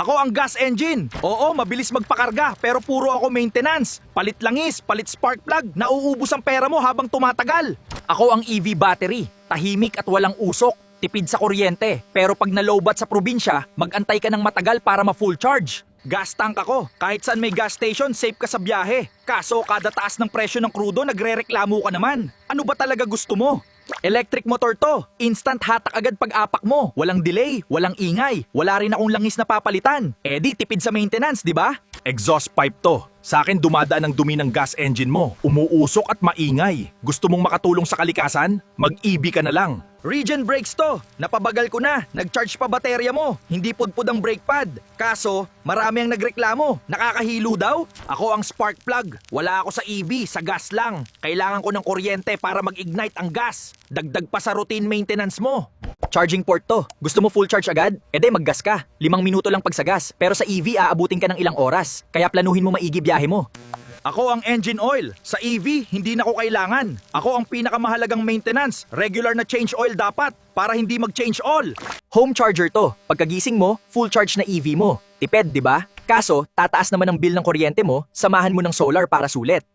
Ako ang gas engine. Oo, mabilis magpakarga pero puro ako maintenance. Palit langis, palit spark plug, nauubos ang pera mo habang tumatagal. Ako ang EV battery. Tahimik at walang usok. Tipid sa kuryente. Pero pag nalobat sa probinsya, mag-antay ka ng matagal para ma-full charge. Gas tank ako. Kahit saan may gas station, safe ka sa biyahe. Kaso kada taas ng presyo ng krudo, nagrereklamo ka naman. Ano ba talaga gusto mo? Electric motor to. Instant hatak agad pag-apak mo. Walang delay, walang ingay. Wala rin akong langis na papalitan. Di tipid sa maintenance, di ba? Exhaust pipe to. Sa akin dumadaan ang dumi ng gas engine mo. Umuusok at maingay. Gusto mong makatulong sa kalikasan? Mag-EV ka na lang. Regen brakes to. Napabagal ko na. Nag-charge pa baterya mo. Hindi pudpud ang brake pad. Kaso, marami ang nagreklamo. Nakakahilo daw? Ako ang spark plug. Wala ako sa EV, sa gas lang. Kailangan ko ng kuryente para mag-ignite ang gas. Dagdag pa sa routine maintenance mo. Charging port to. Gusto mo full charge agad? Maggas ka. 5 minuto lang pagsagas. Pero sa EV, aabutin ka ng ilang oras. Kaya planuhin mo maigi biyahe mo. Ako ang engine oil. Sa EV, hindi na ko kailangan. Ako ang pinakamahalagang maintenance. Regular na change oil dapat para hindi mag-change oil. Home charger to. Pagkagising mo, full charge na EV mo. Tipid, di ba? Kaso, tataas naman ang bill ng kuryente mo, samahan mo ng solar para sulit.